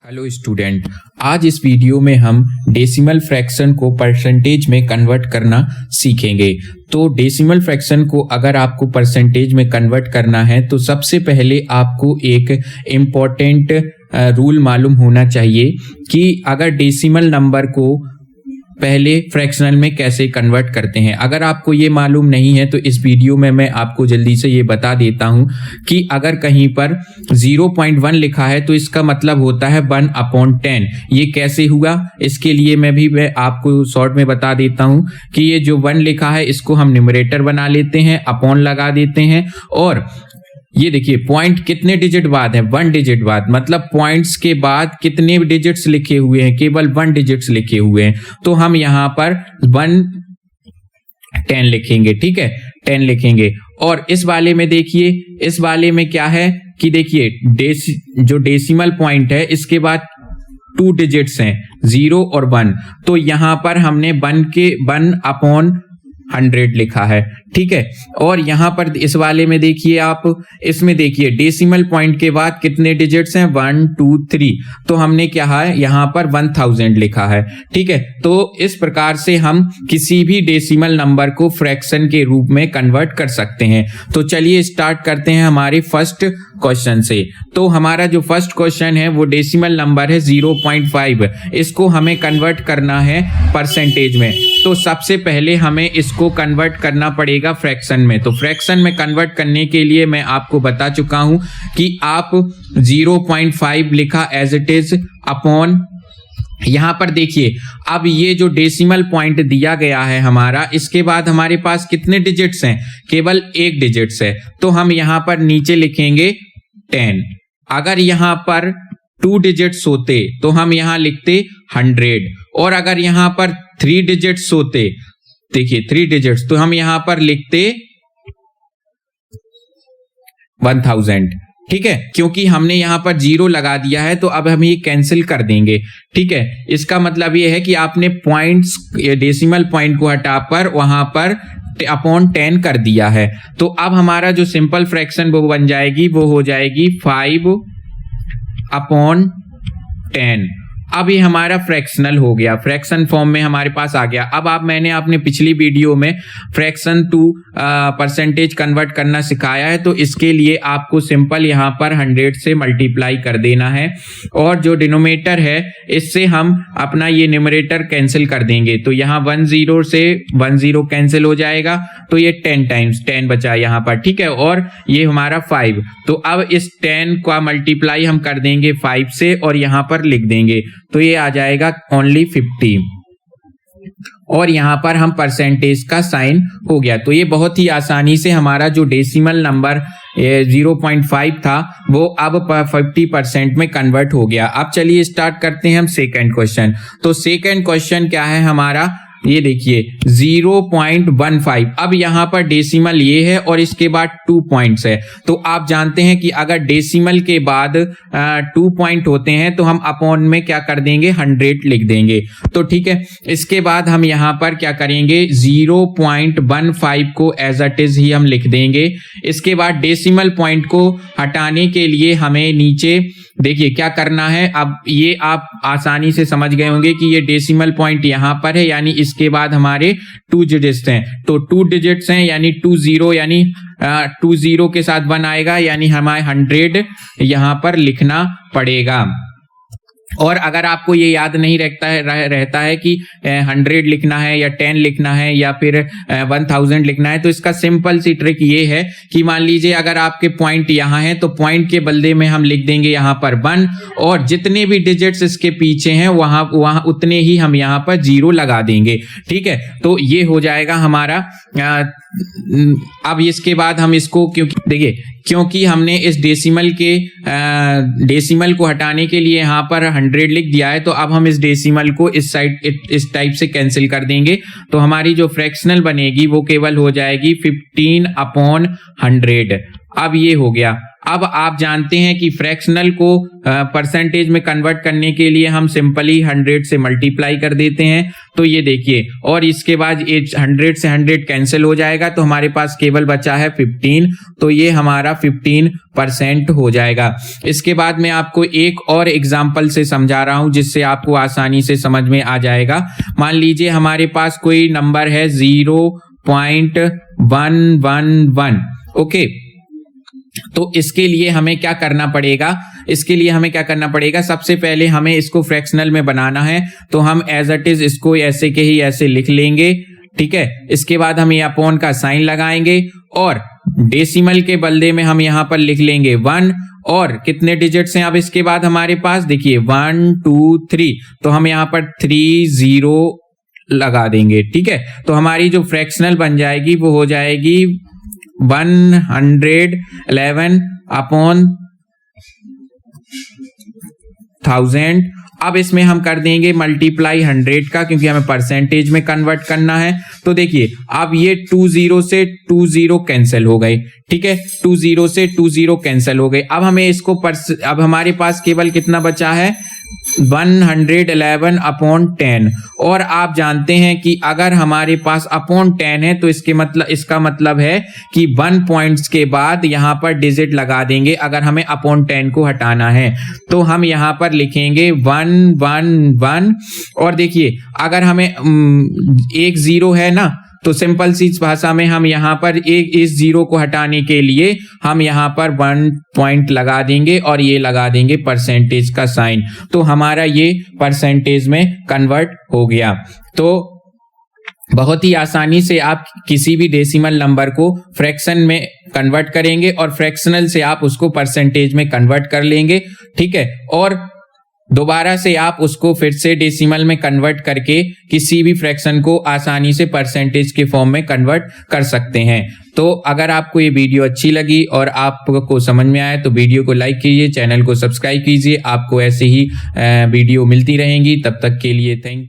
Hello student, आज इस video में हम डेसिमल फ्रैक्शन को परसेंटेज में कन्वर्ट करना सीखेंगे। तो डेसिमल फ्रैक्शन को अगर आपको परसेंटेज में कन्वर्ट करना है तो सबसे पहले आपको एक इम्पॉर्टेंट रूल मालूम होना चाहिए कि अगर डेसिमल नंबर को पहले फ्रैक्शनल में कैसे कन्वर्ट करते हैं। अगर आपको ये मालूम नहीं है तो इस वीडियो में मैं आपको जल्दी से ये बता देता हूं कि अगर कहीं पर 0.1 लिखा है तो इसका मतलब होता है 1/10। ये कैसे हुआ, इसके लिए मैं आपको शॉर्ट में बता देता हूं कि ये जो 1 लिखा है इसको हम न्यूमरेटर बना लेते हैं, अपॉन लगा देते हैं और ये देखिए पॉइंट कितने डिजिट बाद है, 1 डिजिट बाद, मतलब पॉइंट्स के बाद कितने डिजिट्स लिखे हुए हैं, केवल 1 डिजिट्स लिखे हुए हैं। तो हम यहां पर 1/10 लिखेंगे, ठीक है, 10 लिखेंगे। और इस वाले में देखिए, इस वाले में क्या है कि देखिए जो डेसिमल पॉइंट है इसके बाद 2 डिजिट्स हैं, 0 और 1। तो यहां पर हमने 1/100 लिखा है, ठीक है। और यहां पर इस वाले में देखिए, आप इसमें देखिए डेसिमल पॉइंट के बाद कितने डिजिट्स हैं, 1 2 3। तो हमने क्या है यहां पर 1000 लिखा है, ठीक है। तो इस प्रकार से हम किसी भी डेसिमल नंबर को फ्रैक्शन के रूप में कन्वर्ट कर सकते हैं। तो चलिए स्टार्ट करते हैं हमारे फर्स्ट क्वेश्चन से। तो हमारा जो फर्स्ट क्वेश्चन है वो डेसिमल नंबर है 0.5। इसको हमें कन्वर्ट करना है परसेंटेज में। तो सबसे पहले हमें इसको कन्वर्ट करना पड़ेगा फ्रैक्शन में। तो फ्रैक्शन में कन्वर्ट करने के लिए मैं आपको बता चुका हूं कि आप 0.5 लिखा एज इट इज अपॉन, यहां पर देखिए अब ये जो डेसिमल पॉइंट दिया गया है हमारा, इसके बाद हमारे पास कितने डिजिट्स हैं, केवल 1 डिजिट्स है। तो हम यहां पर नीचे लिखेंगे 10। अगर यहां पर 2 डिजिट्स होते तो हम यहां लिखते 100 और अगर यहां पर 3 डिजिट्स होते, देखिए 3 डिजिट्स, तो हम यहां पर लिखते 1000, ठीक है। क्योंकि हमने यहां पर 0 लगा दिया है तो अब हम ये कैंसिल कर देंगे, ठीक है। इसका मतलब ये है कि आपने पॉइंट्स डेसिमल पॉइंट को हटाकर वहां पर अपॉन 10 कर दिया है। तो अब हमारा जो सिंपल फ्रैक्शन वो बन जाएगी, वो हो जाएगी 5/10। अब ये हमारा फ्रैक्शनल हो गया, फ्रैक्शन फॉर्म में हमारे पास आ गया। अब मैंने अपने पिछली वीडियो में फ्रैक्शन टू परसेंटेज कन्वर्ट करना सिखाया है। तो इसके लिए आपको सिंपल यहाँ पर 100 से मल्टीप्लाई कर देना है और जो डिनोमिनेटर है इससे हम अपना ये न्यूमरेटर कैंसिल कर देंगे। तो यहाँ 10 से 10 कैंसिल हो जाएगा, तो ये 10 टाइम्स 10 बचा यहाँ पर, ठीक है। और ये हमारा 5, तो अब इस 10 का मल्टीप्लाई हम कर देंगे 5 से और यहाँ पर लिख देंगे, तो ये आ जाएगा ओनली 50 और यहां पर हम परसेंटेज का साइन हो गया। तो ये बहुत ही आसानी से हमारा जो डेसिमल नंबर 0.5 था वो अब 50% में कन्वर्ट हो गया। अब चलिए स्टार्ट करते हैं हम सेकंड क्वेश्चन। तो सेकंड क्वेश्चन क्या है हमारा, ये देखिए 0.15। अब यहां पर डेसिमल ये है और इसके बाद 2 पॉइंट्स है। तो आप जानते हैं कि अगर डेसिमल के बाद 2 पॉइंट होते हैं तो हम अपॉन में क्या कर देंगे, 100 लिख देंगे। तो ठीक है, इसके बाद हम यहां पर क्या करेंगे, 0.15 को एज इट इज ही हम लिख देंगे। इसके बाद डेसिमल पॉइंट को हटाने के लिए हमें नीचे देखिए क्या करना है। अब ये आप आसानी से समझ गए होंगे कि ये डेसिमल पॉइंट यहां पर है, यानी इसके बाद हमारे 2 डिजिट्स हैं। तो 2 डिजिट्स हैं यानी 20, यानी 20 के साथ 1 आएगा, यानी हमारे 100 यहां पर लिखना पड़ेगा। और अगर आपको ये याद नहीं रहता है कि 100 लिखना है या 10 लिखना है या फिर 1000 लिखना है, तो इसका सिंपल सी ट्रिक ये है कि मान लीजिए अगर आपके पॉइंट यहाँ है तो पॉइंट के बदले में हम लिख देंगे यहाँ पर 1 और जितने भी डिजिट्स इसके पीछे हैं वहां उतने ही हम यहाँ पर 0 लगा देंगे, ठीक है। तो ये हो जाएगा हमारा। अब इसके बाद हम इसको क्योंकि हमने इस डेसिमल को हटाने के लिए यहाँ पर 100 लिख दिया है, तो अब हम इस डेसिमल को इस टाइप से कैंसिल कर देंगे। तो हमारी जो फ्रैक्शनल बनेगी वो केवल हो जाएगी 15/100। अब ये हो गया। अब आप जानते हैं कि फ्रैक्शनल को परसेंटेज में कन्वर्ट करने के लिए हम सिंपली 100 से मल्टीप्लाई कर देते हैं। तो ये देखिए, और इसके बाद 100 से 100 कैंसिल हो जाएगा, तो हमारे पास केवल बचा है 15। तो ये हमारा 15% हो जाएगा। इसके बाद मैं आपको एक और एग्जाम्पल से समझा रहा हूं जिससे आपको आसानी से समझ में आ जाएगा। मान लीजिए हमारे पास कोई नंबर है 0.111। ओके, तो इसके लिए हमें क्या करना पड़ेगा, सबसे पहले हमें इसको फ्रैक्शनल में बनाना है। तो हम एज इट इज इसको ऐसे के ही ऐसे लिख लेंगे, ठीक है। इसके बाद हम ये अपॉन का साइन लगाएंगे और डेसिमल के बदले में हम यहां पर लिख लेंगे 1। और कितने डिजिट्स हैं अब इसके बाद हमारे पास, देखिए 1 2 3, तो हम यहां पर 3 0 लगा देंगे, ठीक है। तो हमारी जो फ्रैक्शनल बन जाएगी वो हो जाएगी 111 अपॉन 1000। अब इसमें हम कर देंगे मल्टीप्लाई 100 का, क्योंकि हमें परसेंटेज में कन्वर्ट करना है। तो देखिए अब ये 20 से 20 कैंसिल हो गए, ठीक है। 20 से 20 कैंसिल हो गए। अब हमें इसको अब हमारे पास केवल कितना बचा है, 111 अपॉन 10। और आप जानते हैं कि अगर हमारे पास अपॉन 10 है तो इसका मतलब है कि 1 पॉइंट्स के बाद यहां पर डिजिट लगा देंगे अगर हमें अपॉन 10 को हटाना है। तो हम यहां पर लिखेंगे 111। और देखिए अगर हमें एक 0 है ना, तो सिंपल सी भाषा में हम यहां पर इस 0 को हटाने के लिए हम यहां पर 1 पॉइंट लगा देंगे और ये लगा देंगे परसेंटेज का साइन। तो हमारा ये परसेंटेज में कन्वर्ट हो गया। तो बहुत ही आसानी से आप किसी भी डेसिमल नंबर को फ्रैक्शन में कन्वर्ट करेंगे और फ्रैक्शनल से आप उसको परसेंटेज में कन्वर्ट कर लेंगे, ठीक है। और दोबारा से आप उसको फिर से डेसिमल में कन्वर्ट करके किसी भी फ्रैक्शन को आसानी से परसेंटेज के फॉर्म में कन्वर्ट कर सकते हैं। तो अगर आपको ये वीडियो अच्छी लगी और आपको समझ में आए तो वीडियो को लाइक कीजिए, चैनल को सब्सक्राइब कीजिए। आपको ऐसे ही वीडियो मिलती रहेंगी। तब तक के लिए थैंक यू।